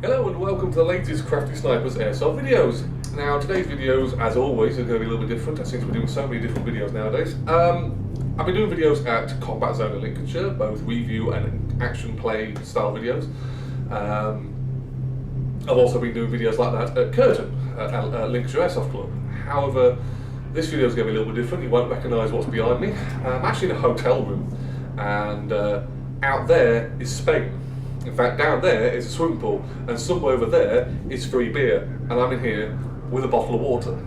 Hello and welcome to the latest CraftySniper's airsoft videos. Now today's videos, as always, are going to be a little bit different since we're doing so many different videos nowadays. I've been doing videos at Combat Zone in Lincolnshire, both review and action play style videos. I've also been doing videos like that at Curtin, at Lincolnshire Airsoft Club. However, this video is going to be a little bit different. You won't recognise what's behind me. I'm actually in a hotel room, and out there is Spain. In fact, down there is a swimming pool, and somewhere over there is free beer, and I'm in here with a bottle of water.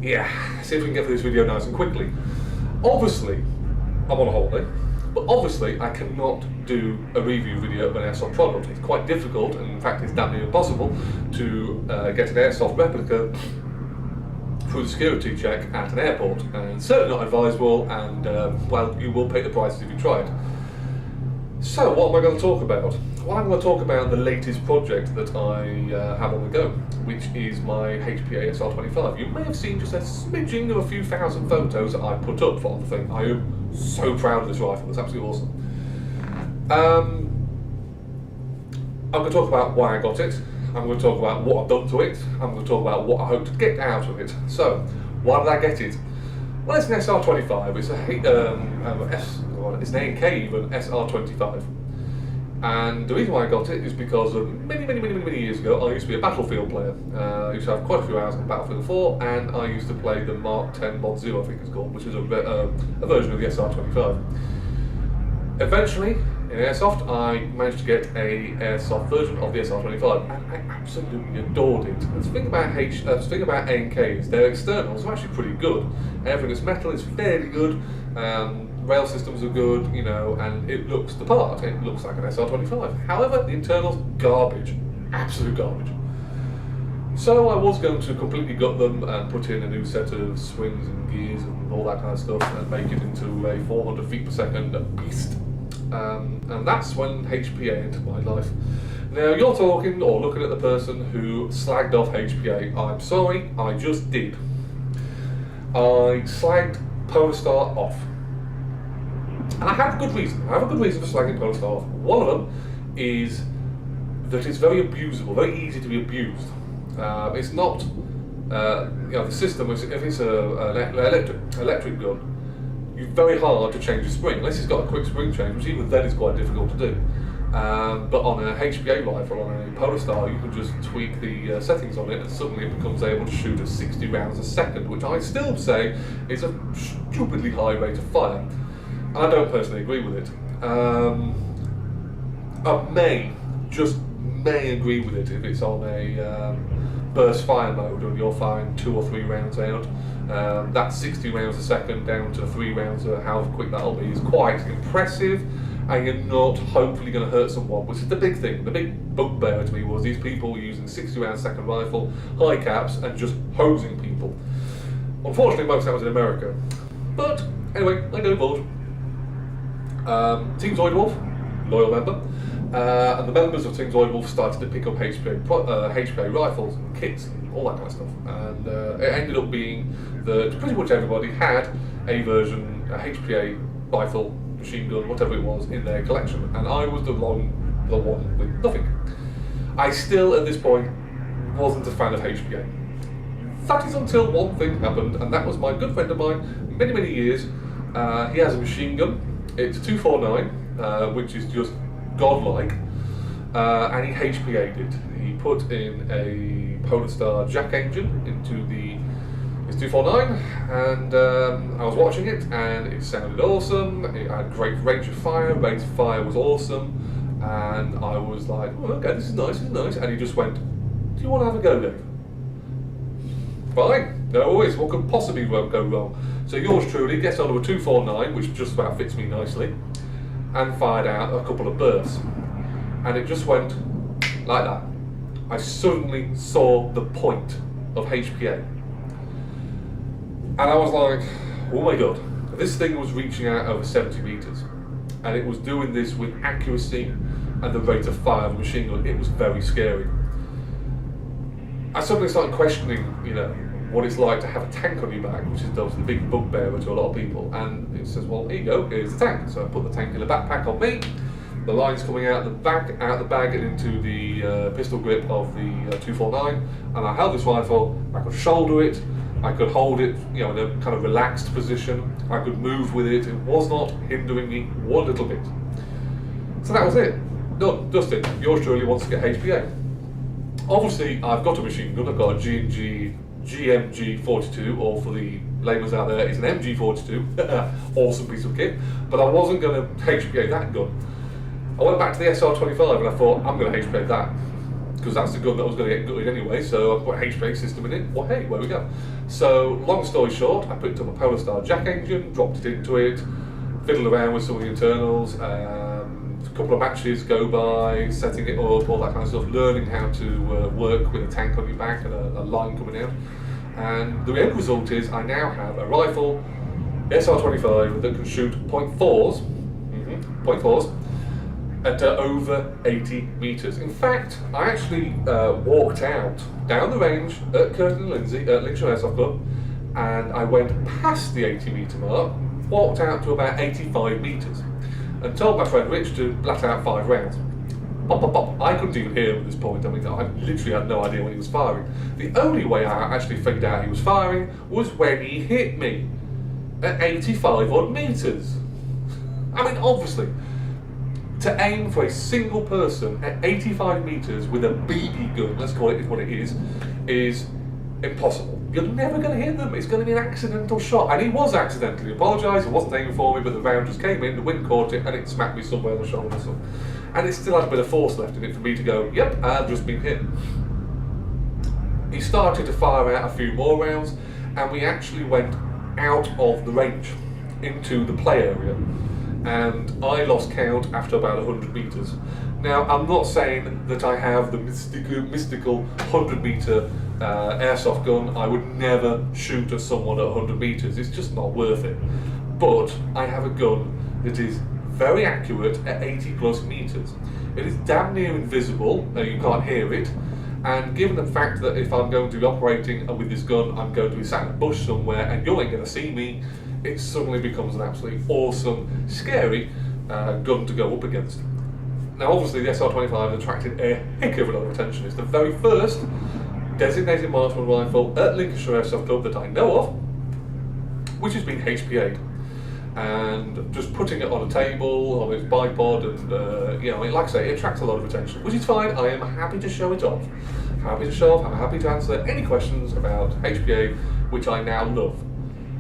Yeah, see if we can get through this video nice and quickly. Obviously, I'm on a holiday, but obviously I cannot do a review video of an airsoft product. It's quite difficult, and in fact it's damn near impossible to get an airsoft replica through the security check at an airport, and certainly not advisable, and well, you will pay the prices if you try it. So, what am I going to talk about? Well, I'm going to talk about the latest project that I have on the go, which is my HPA SR25. You may have seen just a smidging of a few thousand photos that I put up for the thing. I am so proud of this rifle, it's absolutely awesome. I'm going to talk about why I got it, I'm going to talk about what I've done to it, I'm going to talk about what I hope to get out of it. So, why did I get it? Well, it's an SR25, it's an ANK even, SR25. And the reason why I got it is because many years ago, I used to be a Battlefield player. I used to have quite a few hours on Battlefield 4, and I used to play the Mark 10 Mod 0, I think it's called, which is a version of the SR25. Eventually, in Airsoft, I managed to get a Airsoft version of the SR25, and I absolutely adored it. The thing about ANKs, their externals are actually pretty good. Everything that's metal is fairly good. Rail systems are good, you know, and it looks the part. It looks like an SR25. However, the internals, garbage. Absolute garbage. So I was going to completely gut them and put in a new set of swings and gears and all that kind of stuff and make it into a 400 feet per second beast. And that's when HPA entered my life. Now you're talking or looking at the person who slagged off HPA. I'm sorry, I just did. I slagged Polestar off. And I have a good reason. I have a good reason for slagging Polestar off. One of them is that it's very abusable, very easy to be abused. It's not, you know, the system, if it's an electric gun, you're very hard to change the spring, unless it's got a quick spring change, which even then is quite difficult to do. But on a HPA rifle, on a Polestar, you can just tweak the settings on it and suddenly it becomes able to shoot at 60 rounds a second, which I still say is a stupidly high rate of fire. I don't personally agree with it. I may agree with it if it's on a burst fire mode and you're firing 2 or 3 rounds out. That 60 rounds a second down to 3 rounds, however quick that'll be, is quite impressive, and you're not hopefully going to hurt someone, which is the big thing. The big bugbear to me was these people using 60 round second rifle, high caps, and just hosing people. Unfortunately, most of that was in America. But anyway, I go bored. Team Zoidwolf, loyal member, and the members of Team Zoidwolf started to pick up HPA rifles and kits and all that kind of stuff, and it ended up being that pretty much everybody had a version, a HPA rifle, machine gun, whatever it was, in their collection, and I was the one with nothing. I still, at this point, wasn't a fan of HPA. That is until one thing happened, and that was my good friend of mine, many years. He has a machine gun. It's 249, which is just godlike, and he HPA'd it. He put in a Polestar jack engine into his 249, and I was watching it, and it sounded awesome. It had great range of fire. Range of fire was awesome, and I was like, oh, okay, this is nice, and he just went, do you want to have a go, Dave? Fine, no worries, what could possibly go wrong? So yours truly gets onto a 249, which just about fits me nicely, and fired out a couple of bursts. And it just went like that. I suddenly saw the point of HPA. And I was like, oh my god, this thing was reaching out over 70 meters. And it was doing this with accuracy and the rate of fire of a machine gun. It was very scary. I suddenly started questioning, you know, what it's like to have a tank on your back, which is obviously the big bugbear to a lot of people. And it says, well, here you go, here's the tank. So I put the tank in a backpack on me, the lines coming out the bag and into the pistol grip of the 249, and I held this rifle. I could shoulder it, I could hold it, in a kind of relaxed position. I could move with it. It was not hindering me one little bit. So that was it. Done, dusted. Yours truly wants to get HPA. Obviously, I've got a machine gun. I've got a G&G GMG42, or for the layman's out there, it's an MG42. Awesome piece of kit. But I wasn't going to HPA that gun. I went back to the SR25 and I thought, I'm going to HPA that, because that's the gun that was going to get gutted anyway, so I put a HPA system in it. Well, hey, where we go. So, long story short, I picked up a Polar Star jack engine, dropped it into it, fiddled around with some of the internals, a couple of matches go by, setting it up, all that kind of stuff, learning how to work with a tank on your back and a line coming out. And the end result is I now have a rifle, SR25, that can shoot .4s, at over 80 metres. In fact, I actually walked out down the range at Curtin and Lindsay at Lincolnshire Airsoft Club, and I went past the 80 metre mark, walked out to about 85 metres, and told my friend Rich to blat out 5 rounds. Pop, pop, pop. I couldn't even hear him at this point. I mean, I literally had no idea when he was firing. The only way I actually figured out he was firing was when he hit me at 85 odd metres. I mean, obviously, to aim for a single person at 85 metres with a BB gun, let's call it what it is impossible. You're never going to hit them. It's going to be an accidental shot. And he was accidentally. I apologise, he wasn't aiming for me, but the round just came in, the wind caught it, and it smacked me somewhere on the shoulder. So. And it still had a bit of force left in it for me to go, yep, I've just been hit. He started to fire out a few more rounds, and we actually went out of the range into the play area. And I lost count after about 100 metres. Now, I'm not saying that I have the mystical 100 metre airsoft gun. I would never shoot at someone at 100 metres, it's just not worth it. But I have a gun that is very accurate at 80 plus metres. It is damn near invisible, you can't hear it, and given the fact that if I'm going to be operating with this gun, I'm going to be sat in a bush somewhere and you ain't going to see me, it suddenly becomes an absolutely awesome, scary gun to go up against. Now obviously the SR25 has attracted a heck of a lot of attention. It's the very first designated marksman rifle at Lincolnshire Airsoft Club that I know of, which has been HPA'd. And just putting it on a table, on its bipod, and like I say, it attracts a lot of attention, which is fine. I am happy to show it off. Happy to show off, I'm happy to answer any questions about HPA, which I now love,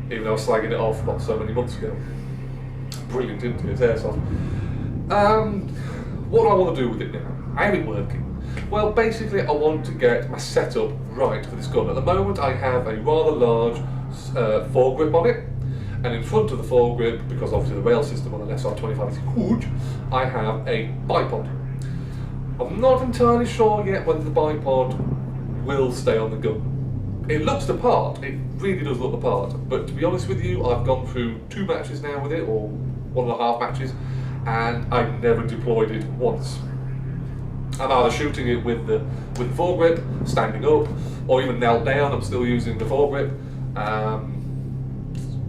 even though I was slagging it off not so many months ago. Brilliant, isn't it? It's airsoft. What do I want to do with it now? How is it working? Well, basically, I want to get my setup right for this gun. At the moment, I have a rather large foregrip on it. And in front of the foregrip, because obviously the rail system on an SR25 is huge, I have a bipod. I'm not entirely sure yet whether the bipod will stay on the gun. It looks the part, it really does look the part, but to be honest with you, I've gone through 2 matches now with it, or 1.5 matches, and I've never deployed it once. I'm either shooting it with the foregrip, standing up, or even knelt down, I'm still using the foregrip.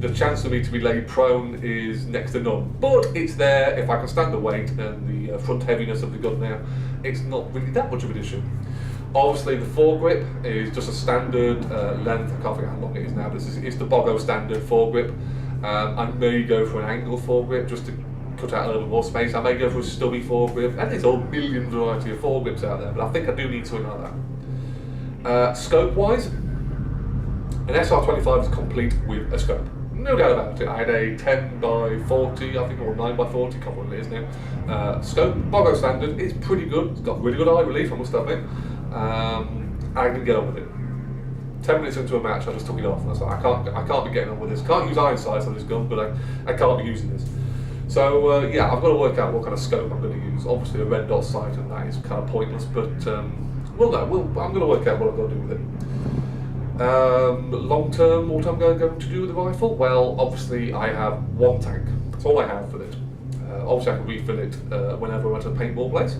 The chance for me to be laid prone is next to none, but it's there. If I can stand the weight and the front heaviness of the gun now, it's not really that much of an issue. Obviously the foregrip is just a standard length, I can't think how long it is now, but it's the Bogo standard foregrip. I may go for an angle foregrip just to cut out a little more space. I may go for a stubby foregrip, and there's a million variety of foregrips out there, but I think I do need something like that. Scope wise, an SR25 is complete with a scope. No doubt about it. I had a 10 by 40, I think, or 9 by 40, can't remember what it is now. Scope, Bogo standard, it's pretty good. It's got really good eye relief, I must admit. I can get on with it. 10 minutes into a match, I just took it off. I thought, I can't be getting on with this. Can't use iron sights on this gun, but I can't be using this. So yeah, I've got to work out what kind of scope I'm going to use. Obviously, a red dot sight and that is kind of pointless, but I'm going to work out what I'm going to do with it. Long term, what I'm going to do with the rifle? Well, obviously I have one tank. That's all I have for it. Obviously I can refill it whenever I'm at a paintball place.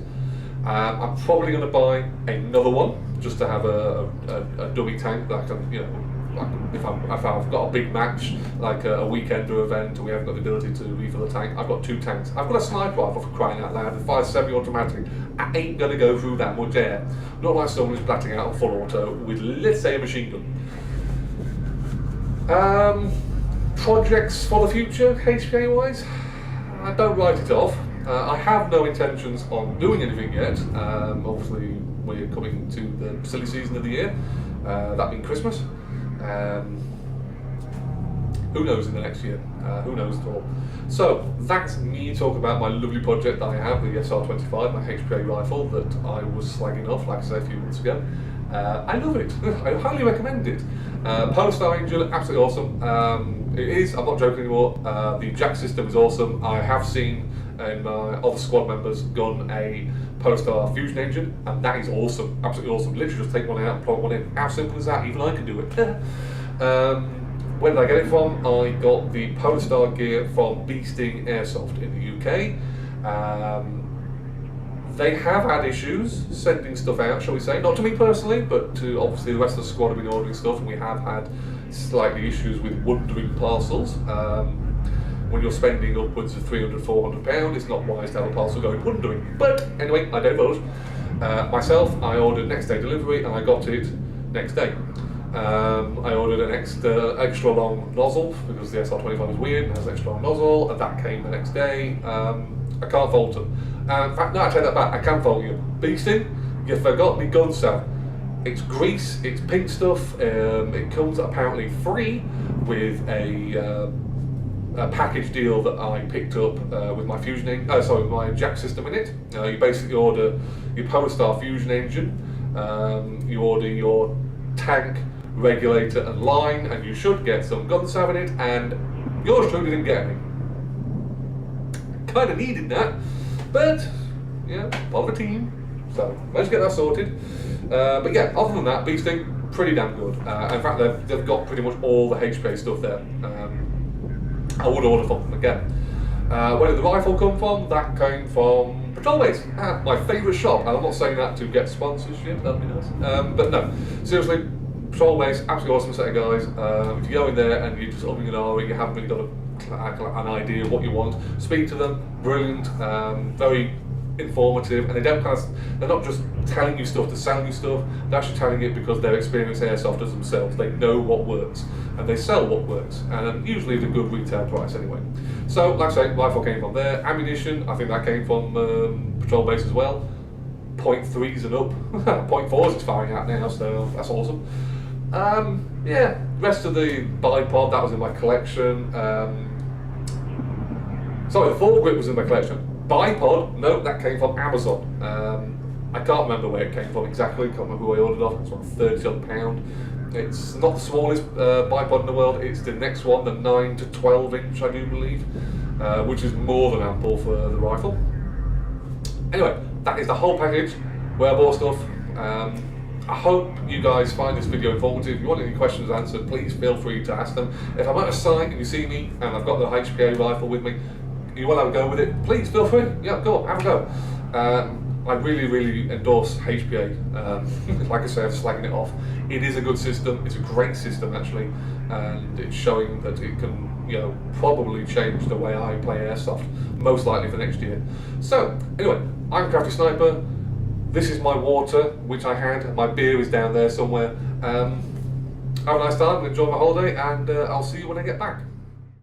I'm probably going to buy another one just to have a dummy tank that I can, like if I've got a big match, like a weekend or event, and we haven't got the ability to refill the tank, I've got 2 tanks. I've got a sniper rifle, for crying out loud, and fires semi-automatic. I ain't gonna go through that much air. Not like someone who's blatting out on full auto with, let's say, a machine gun. Projects for the future, HPA wise, I don't write it off. I have no intentions on doing anything yet. Obviously, we're coming to the silly season of the year, that being Christmas. Who knows in the next year? Who knows at all? So that's me talking about my lovely project that I have, the SR25, my HPA rifle that I was slagging off, like I said, a few months ago. I love it. I highly recommend it. Polestar engine, absolutely awesome. It is, I'm not joking anymore, the jack system is awesome. I have seen in my other squad members gun a Polestar fusion engine, and that is awesome, absolutely awesome. Literally just take one out and plug one in. How simple is that? Even I can do it. Where did I get it from? I got the Polestar gear from Beasting Airsoft in the UK. They have had issues sending stuff out, shall we say, not to me personally, but to obviously the rest of the squad have been ordering stuff, and we have had slightly issues with wandering parcels. When you're spending upwards of £300, £400, it's not wise to have a parcel going wandering. But anyway, I divulge. Myself, I ordered next day delivery, and I got it next day. I ordered an extra long nozzle because the SR25 is weird and has an extra long nozzle, and that came the next day. I can't fault them. In fact, no, I take that back. I can fault you. Beasting, you forgot me gun salve. It's grease, it's pink stuff. It comes apparently free with a package deal that I picked up with my fusion with my jack system in it. You basically order your Polestar fusion engine. You order your tank, regulator and line, and you should get some gun salve in it, and yours truly didn't get any. Kind of needed that, but yeah, part of a team, so let's get that sorted. But yeah, other than that, Beasting, pretty damn good. In fact, they've got pretty much all the HPA stuff there. I would order from them again. Where did the rifle come from? That came from Patrol Base, my favourite shop, and I'm not saying that to get sponsorship, that'd be nice. But no, seriously, Patrol Base, absolutely awesome set of guys. If you go in there and you're just umming and ahhing, you haven't really got an idea of what you want, speak to them, brilliant, very informative, and they're not just telling you stuff to sell you stuff, they're actually telling it because they're experienced airsofters themselves. They know what works, and they sell what works, and usually at a good retail price anyway. So, like I say, rifle came from there. Ammunition, I think that came from Patrol Base as well. .3s and up. .4s it's firing out now, so that's awesome. Yeah, rest of the bipod, that was in my collection. Sorry, the foregrip was in my collection. Bipod, no, that came from Amazon. I can't remember where it came from exactly, can't remember who I ordered off, it's like £30 odd. It's not the smallest bipod in the world, it's the next one, the 9 to 12 inch I do believe, which is more than ample for the rifle. Anyway, that is the whole package, wearable stuff. I hope you guys find this video informative. If you want any questions answered, please feel free to ask them. If I'm at a site and you see me and I've got the HPA rifle with me, you want to have a go with it, please feel free. Yeah, go on, have a go. I really, really endorse HPA. Like I say, I'm slagging it off. It is a good system. It's a great system actually, and it's showing that it can, probably change the way I play airsoft, most likely for next year. So anyway, I'm CraftySniper. This is my water, which I had. My beer is down there somewhere. Have a nice time. Enjoy my holiday, and I'll see you when I get back.